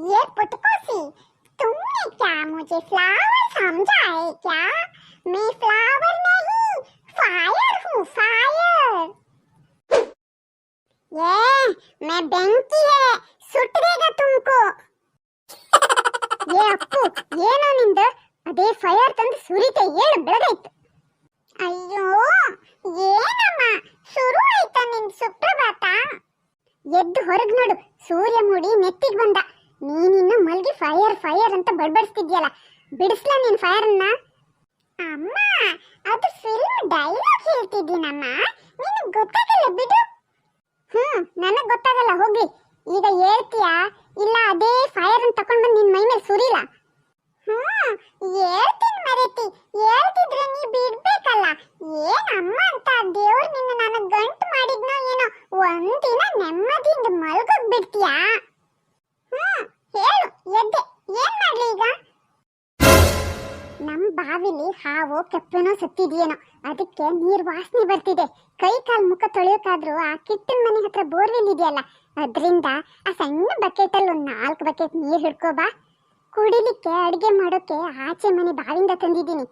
ये पुटकोसी, तुमने क्या मुझे फ्लावर समझा है क्या? मैं फ्लावर नहीं, फायर हूँ, फायर। ये मैं बेंकी है, सुट देगा तुमको। ये ಅಪ್ಪು ಏನೋ ನಿಂದ ಅದೇ ಫೈರ್ ತಂದು ಸುರಿತೆ ಏಳು ಬೆಳಗಾಯ್ತು. ಅಯ್ಯೋ ಏನಮ್ಮ ಶುರು ಆಯ್ತಾ ನಿನ್ ಸುಪ್ರಭಾತ? ಎದ್ದು ಹೊರಗ್ ನೋಡು, ಸೂರ್ಯ ಮೂಡಿ ನೆತ್ತಿಗೆ ಬಂದ. ನೀನಿನ್ನು ಮಲ್ಗಿ ಫೈರ್ ಫೈರ್ ಅಂತ ಬಡ್ಬಡಿಸ್ತಿದ್ಯಲ್ಲ, ಬಿಡಿಸ್ಲಾ ನಿನ್ ಫೈರ್ ಅನ್ನ? ಅಮ್ಮ ಅದು ಫಿಲ್ಮ್ ಡೈಲಾಗ್ ಹೇಳ್ತಿದ್ದೀನಮ್ಮ, ನಿನಗೆ ಗೊತ್ತಾಗಲ್ಲ ಬಿಡು. ನನಗೆ ಗೊತ್ತಾಗಲ್ಲ, ಹೋಗ್ಲಿ. ಈಗ ಹೇಳ್ತೀಯಾ ಇಲ್ಲ ಅದೇ ಫೈರ್ ಅನ್ನು ತಕೊಂಡ್ ಬಂದು ನಿನ್ ಮೈ ಮೇಲೆ ಸುರಿಲ್ಲ? ಹೇಳ್ತೀನಿ ಮರೆತಿ, ಹೇಳ್ತಿದ್ರೆ ನೀ ಬಿಡ್ಬೇಕಲ್ಲ. ಏನಮ್ಮ ಅಂತ ದೇವ್ರು ನಿನ್ನ ನನಗೆ ಗಂಟು ಮಾಡಿದ್ನೋ ಏನೋ, ಒಂದಿನ ನೆಮ್ಮದಿಯಿಂದ ಮಲ್ಗೋಗ್ ಬಿಡ್ತೀಯಾ? ಹೇಳು, ಎದ್ದೆ, ಏನ್ ಮಾಡ್ಲಿ ಈಗ? ನಮ್ ಬಾವಿಲಿ ಹಾವು ಕೆಪ್ಪನೋ ಸತ್ತಿದ್ಯೇನೋ, ಅದಕ್ಕೆ ನೀರ್ ವಾಸನೆ ಬರ್ತಿದೆ. ಕೈ ಕಾಲ್ ಮುಖ ತೊಳೆಯೋಕಾದ್ರೂ ಆ ಕಿಟ್ಟನ್ ಮನೆ ಹತ್ರ ಬೋರ್ವೆಲ್ ಇದೆಯಲ್ಲ, ಅದರಿಂದ ಆ ಸಣ್ಣ ಬಕೆಟ್ ಅಲ್ಲಿ 4 ಬಕೆಟ್ ನೀರ್ ಹಿಡ್ಕೋಬಾ. ಕುಡಿಲಿಕ್ಕೆ ಅಡಿಗೆ ಮಾಡೋಕೆ ಆಚೆ ಮನೆ ಬಾವಿಂದ ತಂದಿದ್ದೀನಿ.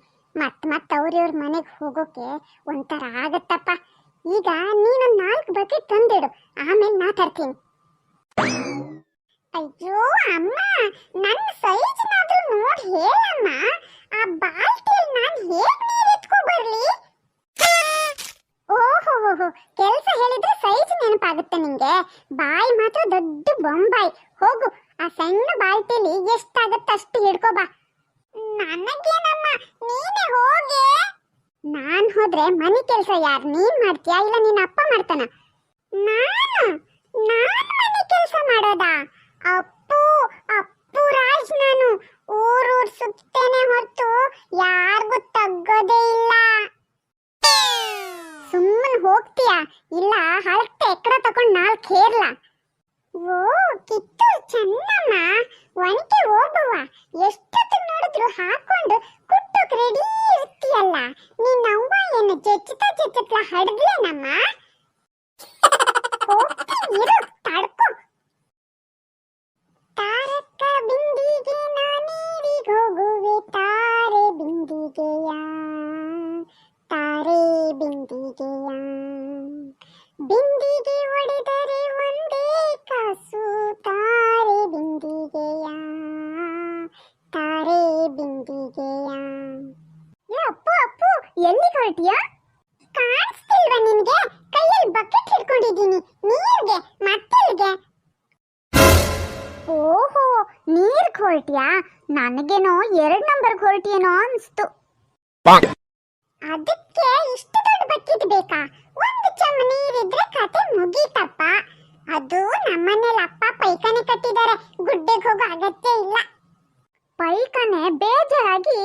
ಮತ್ ಅವ್ರವ್ರ ಮನೆಗೆ ಹೋಗೋಕೆ ಒಂಥರ ಆಗತ್ತಪ್ಪ. ಈಗ ನೀನು 4 ಬಕೆಟ್ ತಂದಿಡು, ಆಮೇಲೆ ನಾ ತರ್ತೀನಿ. ಅಯ್ಯೋ ಅಮ್ಮ, ನನ್ನ ಸೈಜ್ನಾದ್ರೂ ನೋಡಿ ಹೇಳಮ್ಮ. ಆ ಬಾಲ್ಟಿಯಲ್ಲಿ ನಾನು ಹೇಗೆ ನೀರು ಎತ್ಕೊ ಬರ್ಲಿ? ಓಹೋ, ಕೆಲಸ ಹೇಳಿದ್ರೆ ಸೈಜ್ ನೆನಪಾಗುತ್ತೆ ನಿಂಗೆ, ಬಾಯಿ ಮಾತ್ರ ದೊಡ್ಡ ಬೊಂಬಾಯಿ. ಹೋಗು, ಆ ಸಣ್ಣ ಬಾಲ್ಟಿಲಿ ಎಷ್ಟಾಗತ್ತೆ ಅಷ್ಟು ಹಿಡ್ಕೋಬಾ. ನನಗೇನಮ್ಮ, ನೀನೇ ಹೋಗೆ. ನಾನ್ ಹೋದ್ರೆ ಮನೆ ಕೆಲಸ ಯಾರು ನೀನ್ ಮಾಡ್ತೀಯಾ ಇಲ್ಲ ನಿನ್ನ ಅಪ್ಪ ಮಾಡ್ತಾನ? ನಾನು ಮನೆ ಕೆಲಸ ಮಾಡೋದಾ? ಅಪ್ಪು ರಾಜ್ ನಾನು. ಊರೂರ್ ಸುತ್ತೇನೆ ಹೊರತು ಯಾರಿಗೂ ತಗ್ಗೋದೇ ಇಲ್ಲ. ಸುಮ್ಮನೆ ಹೋಗ್ತೀಯಾ ಇಲ್ಲ ಹಳತೆ ಎಕ್ಕಡ ತಕೊಂಡ್ 4 ಹೇರ್ಲ? ಓ ಕಿತ್ತೂರ್ ಚೆನ್ನಮ್ಮ, ಒಣಕೆ ಹೋಗುವ. ಎಷ್ಟೊತ್ತು ನೋಡಿದ್ರು ಹಾಕೊಂಡು ಕುಟ್ಟೋಕ್ ರೆಡಿ ಇರ್ತೀಯಲ್ಲ. ನಿನ್ನವ್ವ ಏನು ಜೆಚ್ಚತ್ಲ ಹಡ್ಗ್ಲೇನಮ್ಮ? ಹೋಗ್ತೀನಿರು, ತಡ್ಕೊ. ತಾರಕ ಬಿಂದಿಗೆ ನಾನೀರಿಗೆ ಹೋಗುವೆ, ತಾರೆ ಬಿಂದಿಗೆಯ, ತಾರೆ ಬಿಂದಿಗೆಯ. ಬಿಂದಿಗೆ ಒಡೆದರೆ ಒಂದೇ ಕಾಸು, ತಾರೆ ಬಿಂದಿಗೆಯ, ತಾರೆ ಬಿಂದಿಗೆಯ. ಅಪ್ಪು ಎಲ್ಲಿಗೆ ಹೊರಟಿಯಾ? ಕಾಣಿಸ್ತಿಲ್ವಾ ನಿನ್ಗೆ? ಕೈಯಲ್ಲಿ ಬಕೆಟ್ ಹಿಡ್ಕೊಂಡಿದ್ದೀನಿ ನೀರ್ಗೆ. ಮತ್ತೆಲ್ಗೆ? ಓಹೋ, ನೀರ್ಗೆ ಹೊರಟಿಯಾ? ನನಗೇನೋ 2 ನಂಬರ್ಗೆ ಹೊರಟಿಯೇನೋ ಅನ್ಸ್ತು. ಅದಕ್ಕೆ ಇಷ್ಟು ದೊಡ್ಡ ಬಕೆಟ್ ಬೇಕಾ? 1 ಚಮ್ ನೀರಿದ್ರೆ ಕತೆ ಮುಗೀತಪ್ಪ. ಅದು ನಮ್ಮನೇಲಿ ಅಪ್ಪ ಪೈಖಾನೆ ಕಟ್ಟಿದ್ದಾರೆ, ಗುಡ್ಡೆಗೆ ಹೋಗೋ ಅಗತ್ಯ ಇಲ್ಲ. ಪೈಖಾನೆ ಬೇಜಾರಾಗಿ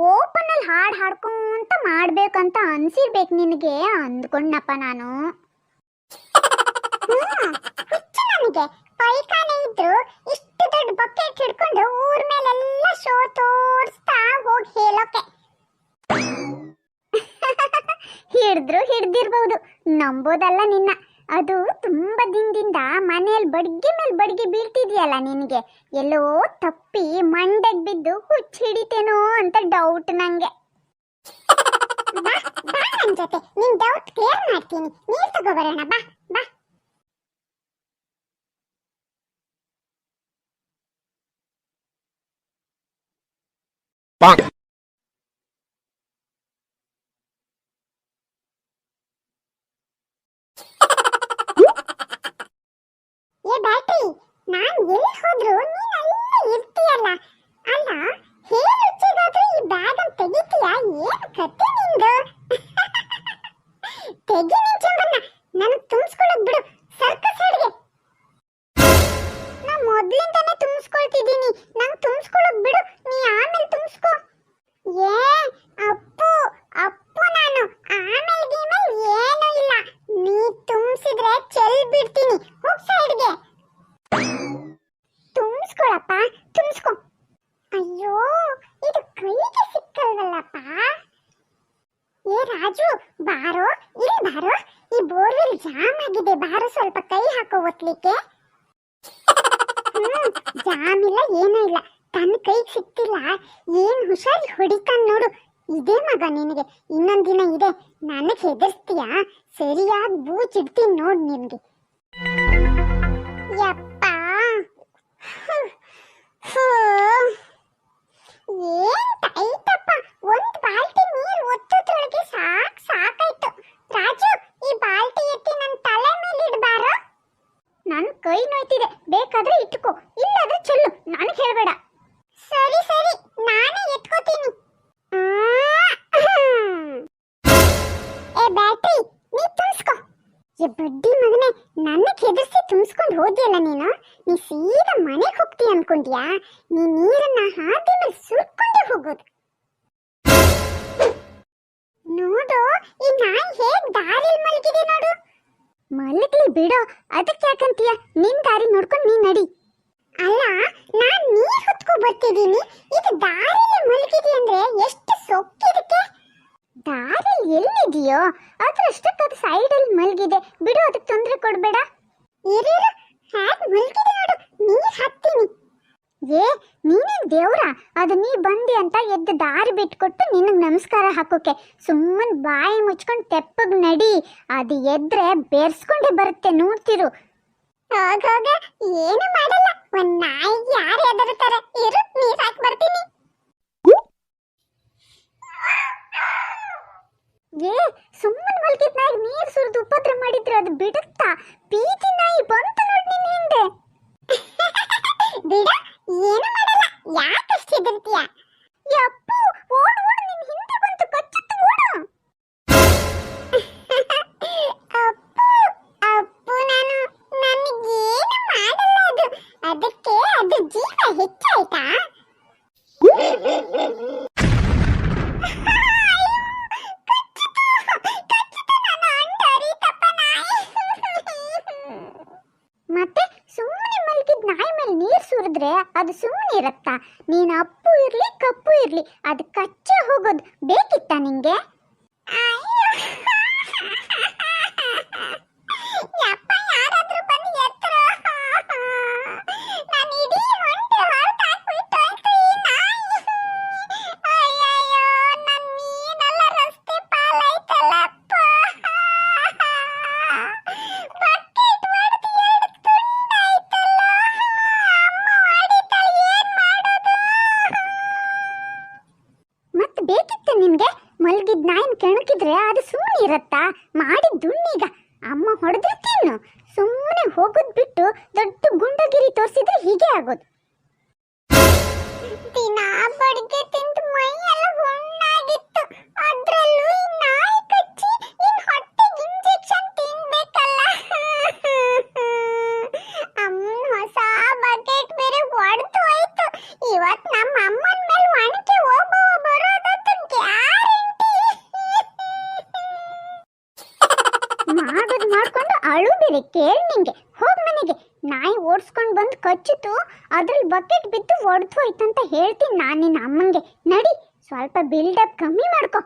ಓಪನ್ ಅಲ್ಲಿ ಹಾಡ್ ಹಾಡ್ಕೊಂತ ಮಾಡ್ಬೇಕಂತ ಅನ್ಸಿರ್ಬೇಕು ನಿನಗೆ ಅಂದ್ಕೊಂಡಪ್ಪ ನಾನು. ಹುಚ್ಚು ನನಗೆ. ಪೈಖಾನೆ ಇದ್ರು ಇಷ್ಟು ದೊಡ್ಡ ಬಕೆಟ್ ಹಿಡ್ಕೊಂಡು ಊರ್ ಮೇಲೆಲ್ಲ ಶೋ ತೋರಿಸ್ತಾ ಹೋಗಿ ಹೇಳೋಕೆ. ಹಿಡ್ದಿರ್ಬಹುದು, ನಂಬೋದಲ್ಲ ನಿನ್ನ. ಅದು ತುಂಬಾ ದಿನದಿಂದ ಮನೆಯಲ್ಲಿ ಬಡ್ಗೆ ಮೇಲೆ ಬಡ್ಗೆ ಬೀಳ್ತಿದ್ಯಲ್ಲ ನಿನಗೆ. ಎಲ್ಲೋ ತಪ್ಪಿ ಮಂಡೆಗೆ ಬಿದ್ದು ಹುಚ್ಚ ಹಿಡಿತೇನೋ ಅಂತ ಡೌಟ್ ನಂಗೆ. ಬಾ ನನ್ ಜೊತೆ, ನಿನ್ ಡೌಟ್ ಕ್ಲಿಯರ್ ಮಾಡ್ತೀನಿ. ನೀರ್ ತಗೋಬರೋಣ, ಬಾ. ಏ ಬ್ಯಾಟ್ರಿ, ನಾನ್ ಎಲ್ಲಿ ಹೋದ್ರು ನೀನ್ ಅಲ್ಲೇ ಇರ್ತೀಯಲ್ಲ. ಅಲ್ಲ, ಹೇಳುಚ್ಚಿಗಾದ್ರೂ ಈ ಬ್ಯಾಗ್ ಅನ್ನು ತೆಗಿತೀಯಾ? ಏನ್ ಕತೆ ನಿಂದು? ತೆಗಿ ನಿನ್ ಚೆಂಬನ್ನ, ನನಗ್ ತುಂಬಿಸ್ಕೊಳ್ಳೋದ್ ಬಿಡು. ಸರ್ಕಸ್ ಹಾಡಿಗೆ ನಾ ಮೊದ್ಲಿಂದಾನೆ ತುಂಬಿಸ್ಕೊಳ್ತಿದ್ದೀನಿ, ನಂಗ್ ತುಂಬಿಸ್ಕೊಳ್ಳೋದ್ ಬಿಡು. ನೀ ಆಮೇಲೆ ತುಂಬಿಸ್ಕೋ. ಏ ಅಪ್ಪು ನಾನು ಆಮೇಲೆ ಗೀಮೇಲೆ ಏನೂ ಇಲ್ಲ. ನೀ ತುಂಬಿಸಿದ್ರೆ ಚೆಲ್ ಬಿಡ್ತೀನಿ. ಹೋಗ್ ಸೈಡ್ಗೆ. ತುಂಬಿಸ್ಕೊಳಪ್ಪ, ತುಂಬಿಸ್ಕೊ. ಅಯ್ಯೋ, ಇದು ಕೈಗೆ ಸಿಕ್ಕಲ್ವಲ್ಲಪ್ಪ. ಏ ರಾಜು, ಬಾರೋ, ಇಲ್ಲಿ ಬಾರೋ. ಈ ಬೋರ್ವೆಲ್ ಜಾಮ್ ಆಗಿದೆ, ಬಾರೋ, ಸ್ವಲ್ಪ ಕೈ ಹಾಕೋ ಒತ್ಲಿಕ್ಕೆ. ಜಾಮಿಲ್ಲ ಏನೂ ಇಲ್ಲ, ತನ್ನ ಕೈಗೆ ಸಿಕ್ತಿಲ್ಲ, ಏನ್ ಹುಷಾರಿ ಹೊಡಿತಾನ ನೋಡು. ಇದೇ ಮಗ ನಿನಗೆ, ಇನ್ನೊಂದ್ ದಿನ ಇದೆ ನನಗೆ ಹೆದರ್ಸ್ತೀಯಾ? ಸರಿಯಾಗಿ ಬೂಚಿಡ್ತೀನಿ ನೋಡ್ ನಿನ್ಗೆ. ಯಪ್ಪ ಏನ್ ಟೈಟಪ್ಪ, ಒಂದ್ ಬಾಲ್ಟಿ ನೀರು ಒತ್ತೋದ್ರೊಳಗೆ ಸಾಕಾಯ್ತು. ರಾಜು, ಈ ಬಾಲ್ಟಿ ಎತ್ತಿ ನನ್ನ ತಲೆ ಮೇಲೆ ಇಡಬಾರ. ನನ್ನ ಕೈ ನೋಯ್ತಿದೆ, ಬೇಕಾದ್ರೆ ಇಟ್ಕೋ, ಇಲ್ಲಾದ್ರೆ ಚೆಲ್ಲು, ನನಗೆ ಹೇಳ್ಬೇಡ. ಸರಿ ಸರಿ, ನಾನೇ ಎತ್ಕೋತೀನಿ. ಏ ಬ್ಯಾಟ್ರಿ, ನೀ ತುಂಬಿಸ್ಕೋ. ಏ ಬಡ್ಡಿ ಮಗನೇ, ನನಗೆ ಹೆದರ್ಸಿ ತುಂಬಿಸ್ಕೊಂಡು ಹೋದ್ಯಲ್ಲ ನೀ ಸೀದಾ ಮನೆಗೆ ಹೋಗ್ತೀಯ ಅನ್ಕೊಂಡ್ಯಾ? ನೀ ನೀರನ್ನ ಹಾದಿ ಮೇಲೆ ಸುಟ್ಕೊಂಡೇ ಹೋಗೋದು. ನೋಡು, ಈ ನಾಯಿ ಹೇಗ್ ದಾರಿಲಿ ಮಲಗಿದೆ ನೋಡು. ಮಲಗ್ಲಿ ಬಿಡೋ, ಅದಕ್ಕೆ ಯಾಕಂತೀಯ? ನಿನ್ ದಾರಿ ನೋಡ್ಕೊಂಡು ನೀ ನಡಿ. ಅಲ್ಲ, ನಾನ್ ನೀರ್ ಹೊತ್ಕೊ ಬರ್ತಿದ್ದೀನಿ, ಇದು ದಾರಿಲಿ ಮಲಗಿದೆ ಅಂದ್ರೆ ಎಷ್ಟು ಸೊಕ್ಕಿದಕ್ಕೆ. ದಾರಿ ಎಲ್ಲಿದೆಯೋ ಅದ್ರಷ್ಟಕ್ಕೆ ಅದು ಸೈಡಲ್ಲಿ ಮಲಗಿದೆ ಬಿಡು, ಅದಕ್ಕೆ ತೊಂದರೆ ಕೊಡಬೇಡ. ಇರು, ಹ್ಯಾಗ್ ಮಲಗಿದೆ ನೋಡು, ನೀರ್ ಹತ್ತೀನಿ. ಏ ನೀನೇನ್ ದೇವ್ರ? ಅದು ನೀ ಬಂದಿ ಅಂತ ಎದ್ದು ದಾರಿ ಬಿಟ್ಕೊಟ್ಟು ನಿನಗೆ ನಮಸ್ಕಾರ ಹಾಕೋಕೆ. ಸುಮ್ಮನೆ ಬಾಯಿ ಮುಚ್ಕೊಂಡು ತೆಪ್ಪಗ್ ನಡಿ, ಅದು ಎದ್ರೆ ಬೇರ್ಸ್ಕೊಂಡೇ ಬರುತ್ತೆ, ನೋಡ್ತಿರು. ಹೋಗೋಗ, ಏನು ಮಾಡಲ್ಲ, ಒಂದ್ ನಾಯಿಗೆ ಯಾರು ಹೆದರ್ತಾರೆ. ಇರು, ನೀರ್ ಹಾಕಿ ಬರ್ತೀನಿ. ಏ ಸುಮ್ಮನೆ ಮಲ್ಗಿದ್ ನಾಯಿಗೆ ನೀರು ಸುರಿದು ಉಪದ್ರ ಮಾಡಿದ್ರೆ ಅದು ಬಿಡುತ್ತಾ? ಬೀದಿ ನಾಯಿ ಬಂತು ನೋಡಿ ನಿನ್ನ ಹಿಂದೆ. ಬಿಡ, ಏನು ಮಾಡಲ್ಲ, ಯಾಕಷ್ಟು ಹೆದರ್ತೀಯ? ಯಪ್ಪು, ಓಡು ಓಡು, ನಿನ್ನ ಹಿಂದೆ ಬಂತು, ಕಚ್ಚಿತ್ತು, ಓಡು. ಅಪ್ಪು ಅಪ್ಪು, ನನಗೇನು ಮಾಡಲ್ಲ ಅದು, ಅದಕ್ಕೆ ಅದು ಜೀವ ಹೆಚ್ಚಾಯ್ತಾ? ಮತ್ತೆ ಸುಮ್ಮನೆ ಮಲಗಿದ ನಾಯಿ ಮೇಲೆ ನೀರು ಸುರಿದ್ರೆ ಅದು ಸುಮ್ಮನೆ ಇರತ್ತಾ? ನೀನು ಅಪ್ಪು ಇರ್ಲಿ ಕಪ್ಪು ಇರ್ಲಿ, ಅದು ಕಚ್ಚೆ ಹೋಗೋದು ಬೇಕಿತ್ತ ನಿಂಗೆ? ನಿನ್ಗೆ ಮಲಗಿದ್ ನಾಯಿನ ಕೆಣಕಿದ್ರೆ ಅದು ಸುಮ್ಮನೆ ಇರತ್ತಾ? ಮಾಡಿದ್ದುಣ್ಣೀಗ ಅಮ್ಮ ಹೊಡೆದ್ರೆ ತಿನ್ನು, ಸುಮ್ಮನೆ ಹೋಗೋದ್ ಬಿಟ್ಟು ದೊಡ್ಡ ಗುಂಡಗಿರಿ ತೋರಿಸಿದ್ರೆ ಹೀಗೆ ಆಗೋದು. ದಿನ ಬಡಿಗೆ ತಿಂದು ಮೈ ಎಲ್ಲ ಹುಣ್ಣಾಗಿತ್ತು, ಅದ್ರಲ್ಲೂ ಈ ನಾಯಿ ಕಚ್ಚಿ ಇನ್ ಹೊಟ್ಟೆಗೆ ಇಂಜೆಕ್ಷನ್ ತಿನ್ಬೇಕಲ್ಲ. ಅಮ್ಮನ ಹೊಸ ಬಕೆಟ್ ಬೇರೆ ಒಡೆದು ಹೋಯ್ತು. ಇವತ್ತು ನಮ್ಮ ಅಮ್ಮನ ಮೇಲೆ ಒಣಕೆ ಹೋಗುವ ಬರೋದಂತೂ ಗ್ಯಾರಂಟಿ. ಮಾಡೋದು ಮಾಡ್ಕೊಂಡು ಅಳು ಬೇರೆ ಕೇಳಿ ನಿಂಗೆ. ಹೋಗ್ ಮನೆಗೆ, ನಾಯಿ ಓಡಿಸ್ಕೊಂಡು ಬಂದು ಕಚ್ಚಿತು, ಅದ್ರಲ್ಲಿ ಬಕೆಟ್ ಬಿದ್ದು ಒಡೆದು ಹೋಯ್ತಂತ ಹೇಳ್ತೀನಿ ನಾನು ನಿನ್ನ ಅಮ್ಮಂಗೆ. ನಡಿ, ಸ್ವಲ್ಪ ಬಿಲ್ಡಪ್ ಕಮ್ಮಿ ಮಾಡ್ಕೊ.